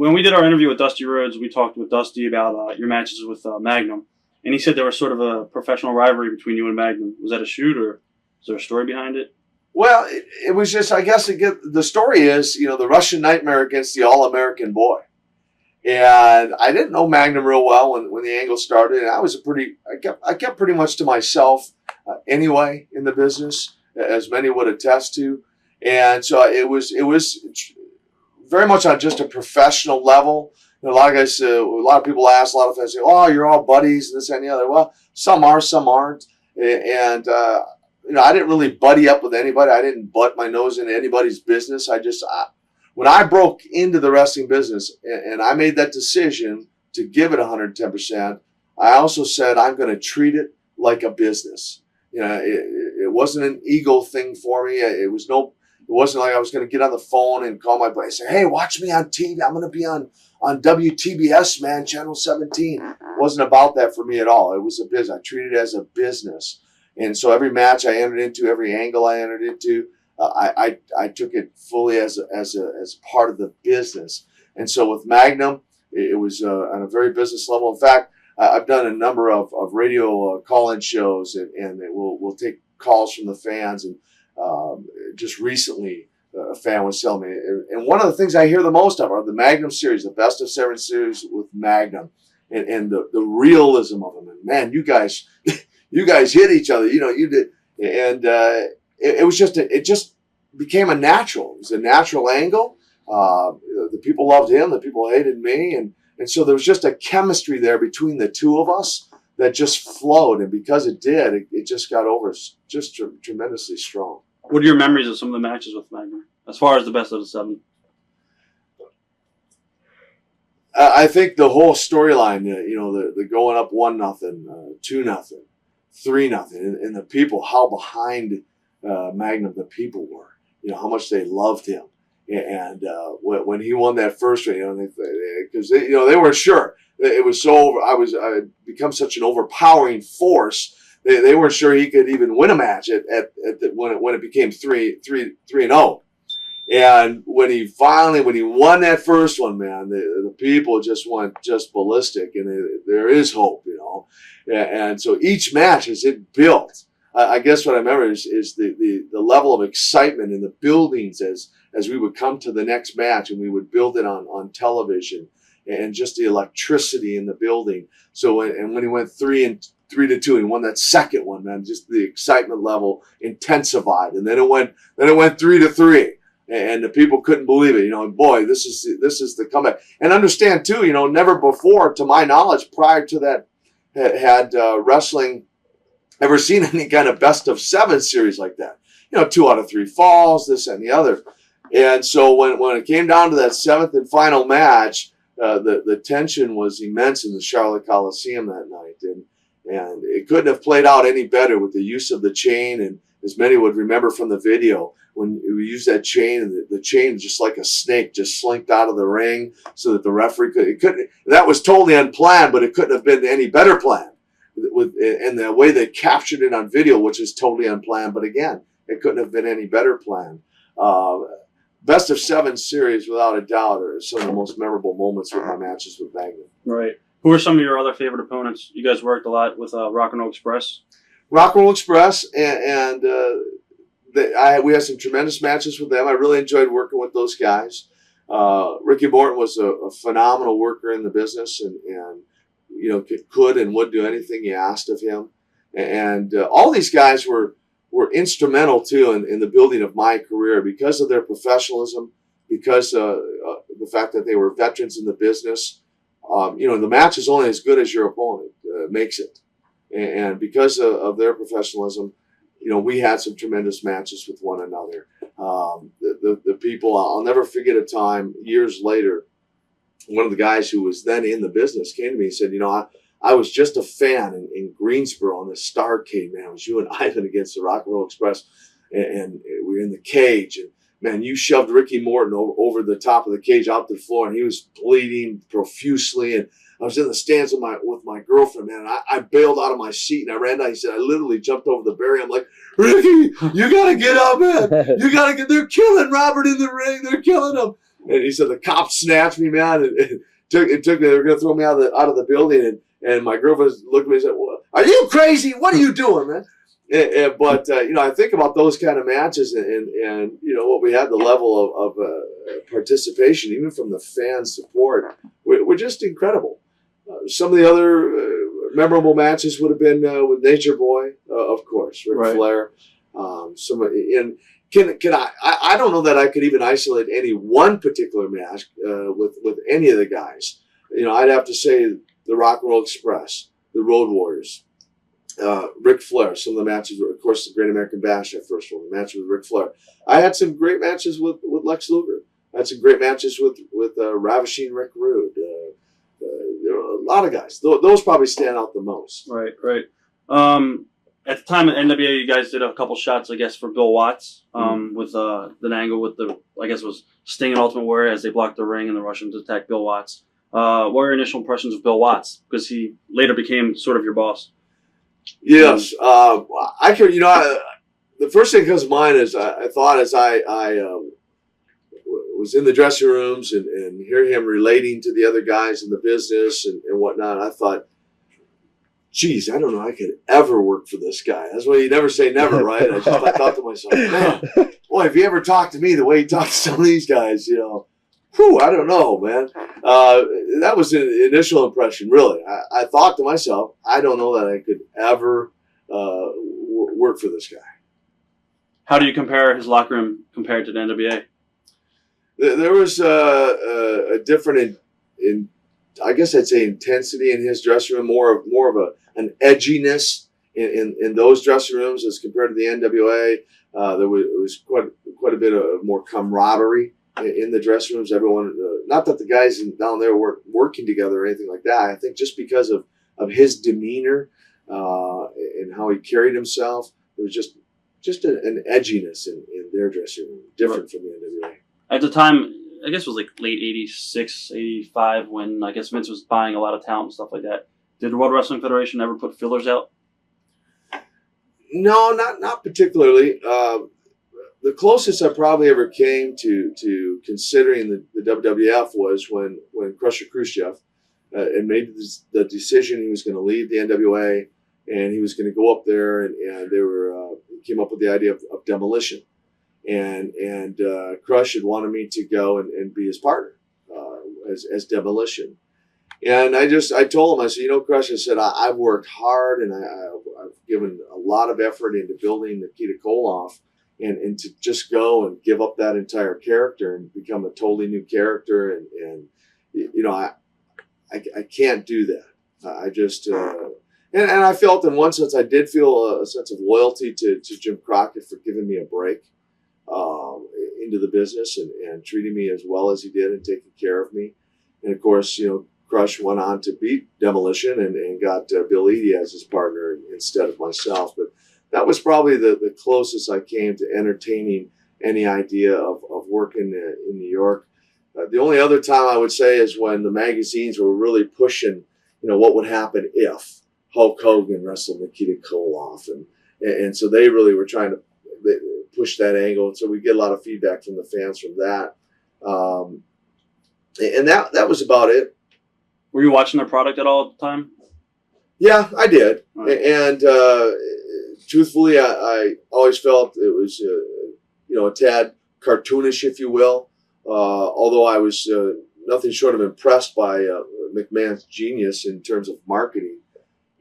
when we did our interview with Dusty Rhodes, we talked with Dusty about your matches with Magnum, and he said there was sort of a professional rivalry between you and Magnum. Was that a shoot, or is there a story behind it? Well, it was just, I guess, the story is, the Russian Nightmare against the All-American Boy. And I didn't know Magnum real well when the angle started. And I kept pretty much to myself anyway in the business, as many would attest to. And so it was very much on just a professional level. A lot of guys, a lot of people ask, a lot of fans say, "Oh, you're all buddies," and this and the other. Well, some are, some aren't. And I didn't really buddy up with anybody. I didn't butt my nose into anybody's business. When I broke into the wrestling business and I made that decision to give it 110%, I also said I'm going to treat it like a business. It wasn't an ego thing for me. It wasn't like I was going to get on the phone and call my buddy and say, "Hey, watch me on TV. I'm going to be on WTBS, man, Channel 17. It wasn't about that for me at all. It was a business. I treated it as a business. And so every match I entered into, every angle I entered into, I took it fully as part of the business. And so with Magnum, it was on a very business level. In fact, I've done a number of radio call-in shows, and we'll take calls from the fans. And just recently, a fan was telling me, and one of the things I hear the most of are the Magnum series, the Best of 7 series with Magnum, and the realism of them. And man, you guys hit each other, you did, and it just became a natural. It was a natural angle. The people loved him, the people hated me, and so there was just a chemistry there between the two of us that just flowed, and because it did, it just got over just tremendously strong. What are your memories of some of the matches with Magnum, as far as the Best of the 7? I think the whole storyline, the going up 1-0, 2-0, 3-0, and the people, how behind Magnum the people were, how much they loved him, and when he won that first round, because they weren't sure. It was so I had become such an overpowering force. They weren't sure he could even win a match when it became 3-0. And when he won that first one, man, the people just went ballistic, and there is hope, And so each match, as it built, I guess what I remember is the level of excitement in the buildings as we would come to the next match, and we would build it on television, and just the electricity in the building. So when he went 3-2 and won that second one, man, just the excitement level intensified, and then it went 3-3. And the people couldn't believe it, boy, this is the comeback. And understand too, never before, to my knowledge, prior to that, had wrestling ever seen any kind of best of 7 series like that. 2 out of 3 falls, this and the other. And so when it came down to that 7th and final match, the tension was immense in the Charlotte Coliseum that night, and it couldn't have played out any better with the use of the chain. And as many would remember from the video, when we used that chain, and the chain just like a snake just slinked out of the ring, so that the referee couldn't. That was totally unplanned, but it couldn't have been any better planned. And the way they captured it on video, which is totally unplanned, but again, it couldn't have been any better planned. Best of 7 series, without a doubt, are some of the most memorable moments with my matches with Magnum. Right. Who are some of your other favorite opponents? You guys worked a lot with Rock and Roll Express. Rock and Roll Express, and we had some tremendous matches with them. I really enjoyed working with those guys. Ricky Motorn was a phenomenal worker in the business, and could and would do anything you asked of him. And all these guys were instrumental too in the building of my career because of their professionalism, because the fact that they were veterans in the business. The match is only as good as your opponent makes it, and because of their professionalism, we had some tremendous matches with one another. The people, I'll never forget a time years later, one of the guys who was then in the business came to me and said, I was just a fan in Greensboro on the Starrcade, man. It was you and Ivan against the Rock and Roll Express, and we were in the cage, and man, you shoved Ricky Motorn over the top of the cage out to the floor, and he was bleeding profusely, and I was in the stands with my girlfriend, man, and I bailed out of my seat, and I ran down. He said, I literally jumped over the barrier. I'm like, Ricky, you got to get up, man. You got to they're killing Robert in the ring. They're killing him. And he said the cops snatched me, man. And it took me. They were going to throw me out of the building. And my girlfriend looked at me and said, well, "Are you crazy? What are you doing, man?" But I think about those kind of matches, and what we had, the level of participation, even from the fan support, were just incredible. Some of the other memorable matches would have been with Nature Boy, of course, Ric Flair. I don't know that I could even isolate any one particular match with any of the guys. I'd have to say the Rock and Roll Express, the Road Warriors. Ric Flair, some of the matches, of course, the Great American Bash, that first one, the match with Ric Flair. I had some great matches with Lex Luger. I had some great matches with Ravishing Rick Rude. There were a lot of guys. Those probably stand out the most. Right. At the time at NWA, you guys did a couple shots, I guess, for Bill Watts with an angle with I guess it was Sting and Ultimate Warrior as they blocked the ring and the Russians attacked Bill Watts. What were your initial impressions of Bill Watts? Because he later became sort of your boss. Yes, the first thing that comes to mind is I thought as I was in the dressing rooms and hear him relating to the other guys in the business and whatnot, I thought, geez, I don't know I could ever work for this guy. That's why you never say never, right? I thought to myself, man, boy, if he ever talked to me the way he talked to some of these guys, I don't know, man. That was an initial impression, really. I thought to myself, I don't know that I could ever work for this guy. How do you compare his locker room compared to the NWA? There was a different, I guess I'd say, intensity in his dressing room, more of an edginess in those dressing rooms as compared to the NWA. There was quite a bit of more camaraderie in the dressing rooms. Everyone, not that the guys down there weren't working together or anything like that. I think just because of his demeanor and how he carried himself, there was just an edginess in their dressing room, different from the NWA. At the time, I guess it was like late 86, 85, when I guess Vince was buying a lot of talent and stuff like that. Did the World Wrestling Federation ever put fillers out? No, not particularly. The closest I probably ever came to considering the WWF was when Crusher Khrushchev had made the decision he was going to leave the NWA and he was going to go up there, and they came up with the idea of demolition, and Crush had wanted me to go and be his partner as demolition. And I told him, I said, Crush, I said, I've worked hard and I've given a lot of effort into building Nikita Koloff. And to just go and give up that entire character and become a totally new character, and I can't do that. I just and I felt in one sense I did feel a sense of loyalty to Jim Crockett for giving me a break into the business and treating me as well as he did and taking care of me. And of course, Crush went on to beat Demolition and got Bill Eadie as his partner instead of myself, but that was probably the closest I came to entertaining any idea of working in New York. The only other time I would say is when the magazines were really pushing, what would happen if Hulk Hogan wrestled Nikita Koloff, and so they really were trying to push that angle. And so we get a lot of feedback from the fans from that, and that was about it. Were you watching their product at all at the time? Yeah, I did, right. And truthfully, I always felt it was, a tad cartoonish, if you will. Although I was nothing short of impressed by McMahon's genius in terms of marketing,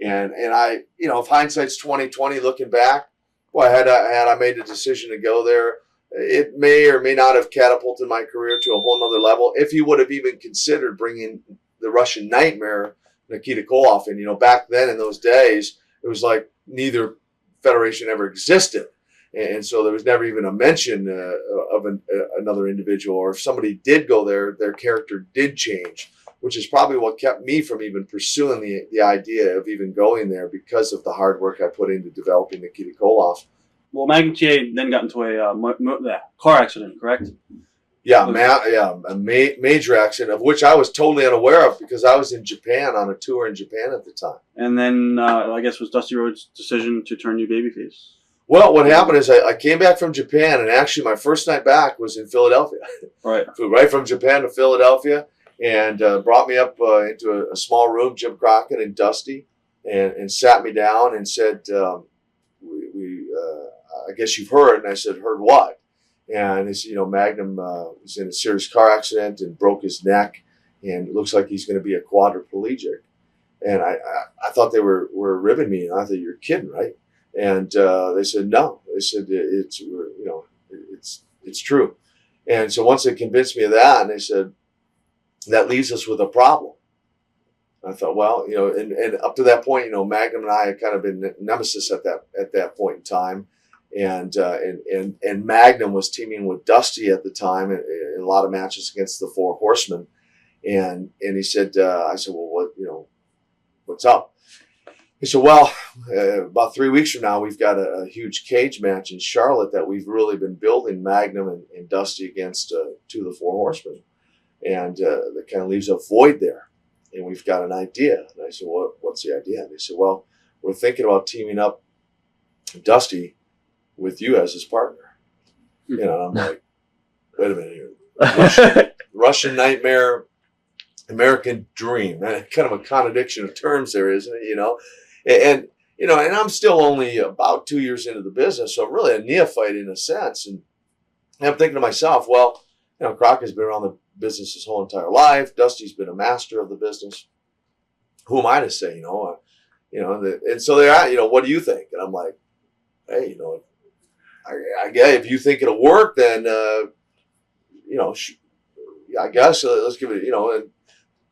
and I, if hindsight's 20/20, looking back, boy, had I made the decision to go there, it may or may not have catapulted my career to a whole nother level. If you would have even considered bringing the Russian Nightmare, Nikita Koloff, and back then in those days, it was like neither federation ever existed, and so there was never even a mention of another individual, or if somebody did go there, their character did change, which is probably what kept me from even pursuing the idea of even going there, because of the hard work I put into developing Nikita Koloff. Well, Magnum TA then got into a car accident, correct? Yeah, a major accident, of which I was totally unaware of because I was in Japan on a tour in Japan at the time. And then I guess it was Dusty Rhodes' decision to turn you babyface. Well, what happened is I came back from Japan, and actually my first night back was in Philadelphia. Right. Flew right from Japan to Philadelphia, and brought me up into a small room, Jim Crockett and Dusty, and sat me down and said, I guess you've heard. And I said, heard what? And he said, Magnum was in a serious car accident and broke his neck, and it looks like he's going to be a quadriplegic. And I thought they were ribbing me, and I thought, you're kidding, right? And they said, no. They said, it's true. And so once they convinced me of that, and they said, that leaves us with a problem. I thought, well, and up to that point, Magnum and I had kind of been nemesis at that point in time. And Magnum was teaming with Dusty at the time in a lot of matches against the Four Horsemen. And he said, I said, well, what's up? He said, well, about 3 weeks from now, we've got a huge cage match in Charlotte that we've really been building Magnum and Dusty against two of the Four Horsemen. And that kind of leaves a void there. And we've got an idea. And I said, well, what's the idea? And they said, well, we're thinking about teaming up Dusty with you as his partner. And I'm like, wait a minute here. Russian Nightmare, American Dream. Kind of a contradiction of terms there, isn't it? And I'm still only about 2 years into the business, so I'm really a neophyte in a sense. And I'm thinking to myself, well, Crockett's been around the business his whole entire life. Dusty's been a master of the business. Who am I to say, and so they're at, what do you think? And I'm like, hey, I guess if you think it'll work, then, I guess let's give it, and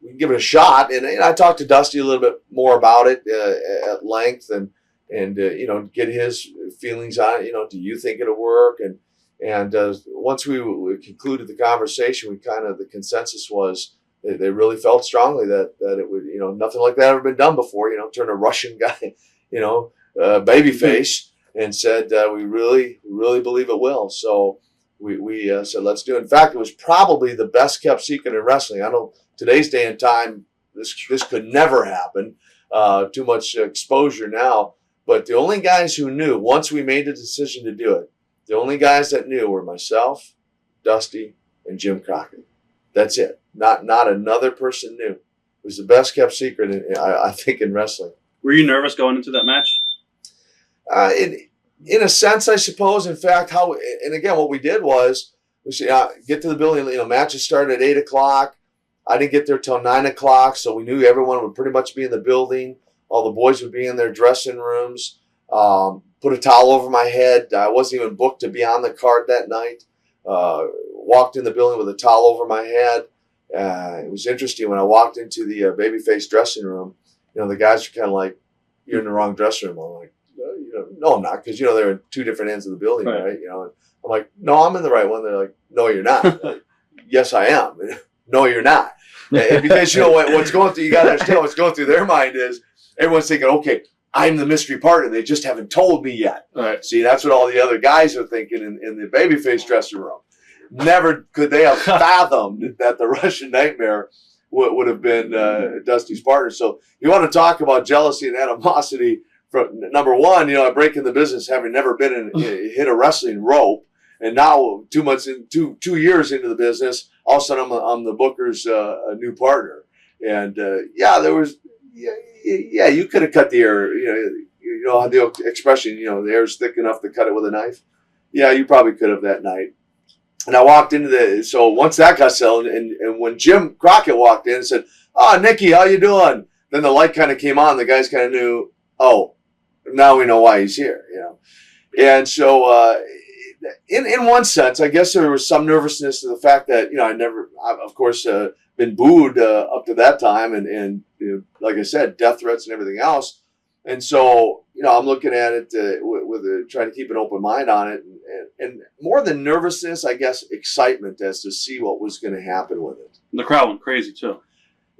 we can give it a shot. And I talked to Dusty a little bit more about it at length and get his feelings on it. Do you think it'll work? And once we concluded the conversation, the consensus was they really felt strongly that it would, nothing like that ever been done before, turn a Russian guy, babyface, and said, we really believe it will. So we said, let's do it. In fact, it was probably the best kept secret in wrestling. I know today's day and time, this could never happen. Too much exposure now. But the only guys who knew, once we made the decision to do it, the only guys that knew were myself, Dusty, and Jim Crockett. That's it. Not another person knew. It was the best kept secret, I think, in wrestling. Were you nervous going into that match? In a sense, I suppose. In fact, and again, what we did was we said, get to the building. Matches started at 8 o'clock. I didn't get there till 9 o'clock, so we knew everyone would pretty much be in the building. All the boys would be in their dressing rooms. Put a towel over my head. I wasn't even booked to be on the card that night. Walked in the building with a towel over my head. It was interesting when I walked into the babyface dressing room. The guys are kind of like, "You're in the wrong dressing room." I'm like, "No, I'm not," because they're in two different ends of the building, right? And I'm like, "No, I'm in the right one." They're like, "No, you're not." Like, "Yes, I am." "No, you're not." And because what's going through, you got to understand what's going through their mind is everyone's thinking, "Okay, I'm the mystery partner. They just haven't told me yet." Right. See, that's what all the other guys are thinking in the babyface dressing room. Never could they have fathomed that the Russian Nightmare would have been Dusty's partner. So you want to talk about jealousy and animosity. From number one, I break in the business having never been hit a wrestling rope, and now 2 years into the business, all of a sudden I'm the Booker's new partner, and there was. Yeah, you could have cut the air. The expression, the air's thick enough to cut it with a knife. Yeah, you probably could have that night. And I walked into so once that got settled, and when Jim Crockett walked in and said, "Oh, Nikki, how you doing?" Then the light kind of came on. The guys kind of knew, oh, now we know why he's here, And so in one sense, I guess there was some nervousness to the fact that, I've of course, been booed up to that time, and like I said, death threats and everything else. And so, I'm looking at it with trying to keep an open mind on it, and more than nervousness, I guess, excitement as to see what was going to happen with it. The crowd went crazy too.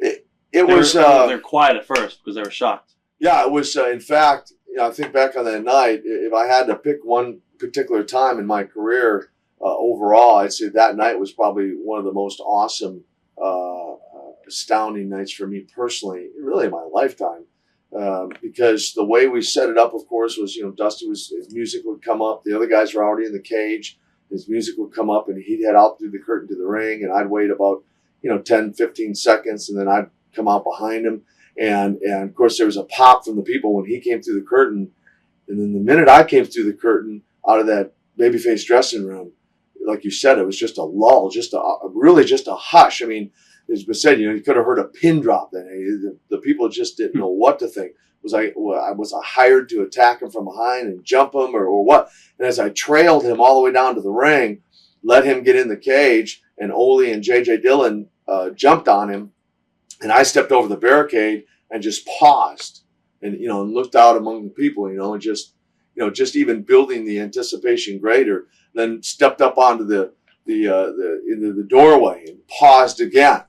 They were quiet at first because they were shocked. Yeah, it was. In fact, I think back on that night, if I had to pick one particular time in my career overall, I'd say that night was probably one of the most awesome, astounding nights for me personally, really in my lifetime. because the way we set it up, of course, was, Dusty his music would come up. The other guys were already in the cage. His music would come up, and he'd head out through the curtain to the ring, and I'd wait about, 10, 15 seconds, and then I'd come out behind him. And of course, there was a pop from the people when he came through the curtain. And then the minute I came through the curtain out of that babyface dressing room, like you said, it was just a lull, really just a hush. I mean, as was said, you could have heard a pin drop then. The people just didn't know what to think. Was I hired to attack him from behind and jump him or what? And as I trailed him all the way down to the ring, let him get in the cage, and Ole and J.J. Dillon jumped on him, and I stepped over the barricade and just paused and, and looked out among the people, and just even building the anticipation greater. Then stepped up onto into the doorway and paused again,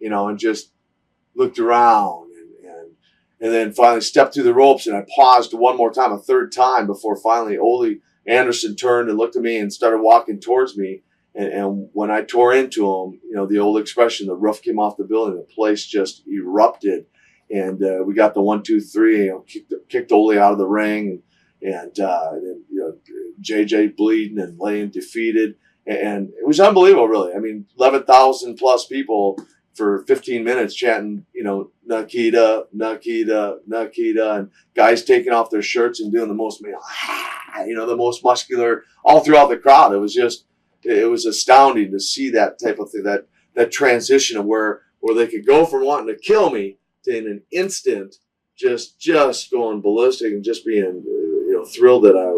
and just looked around and then finally stepped through the ropes, and I paused one more time, a third time, before finally Ole Anderson turned and looked at me and started walking towards me. And when I tore into him, the old expression, the roof came off the building, the place just erupted. And we got the 1, 2, 3, kicked Ole out of the ring, and JJ bleeding and laying defeated. And it was unbelievable, really. I mean, 11,000 plus people for 15 minutes chanting, Nikita, Nikita, Nikita, and guys taking off their shirts and doing the most, the most muscular all throughout the crowd. It was astounding to see that type of thing, that transition of where they could go from wanting to kill me to in an instant just going ballistic and just being thrilled that I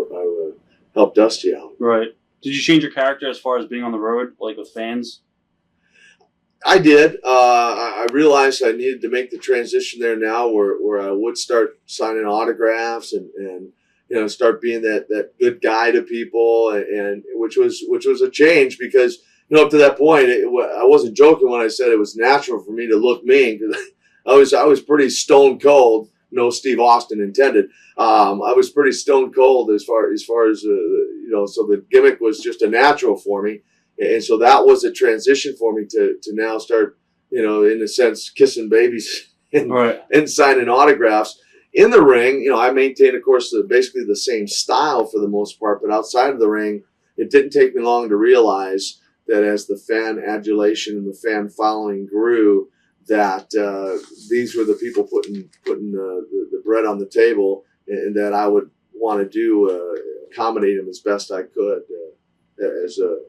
helped Dusty out. Right. Did you change your character as far as being on the road, like with fans? I did. I realized I needed to make the transition there now where I would start signing autographs and start being that good guy to people, and which was a change because, up to that point, I wasn't joking when I said it was natural for me to look mean, because I was pretty stone cold. No Steve Austin intended. I was pretty stone cold as far as so the gimmick was just a natural for me. And so that was a transition for me to now start, in a sense, kissing babies and signing autographs. In the ring, I maintained, of course, basically the same style for the most part. But outside of the ring, it didn't take me long to realize that as the fan adulation and the fan following grew, that these were the people putting the bread on the table, and that I would want to accommodate them as best I could as a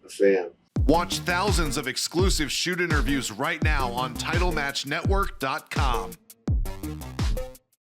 fan. Watch thousands of exclusive shoot interviews right now on TitleMatchNetwork.com.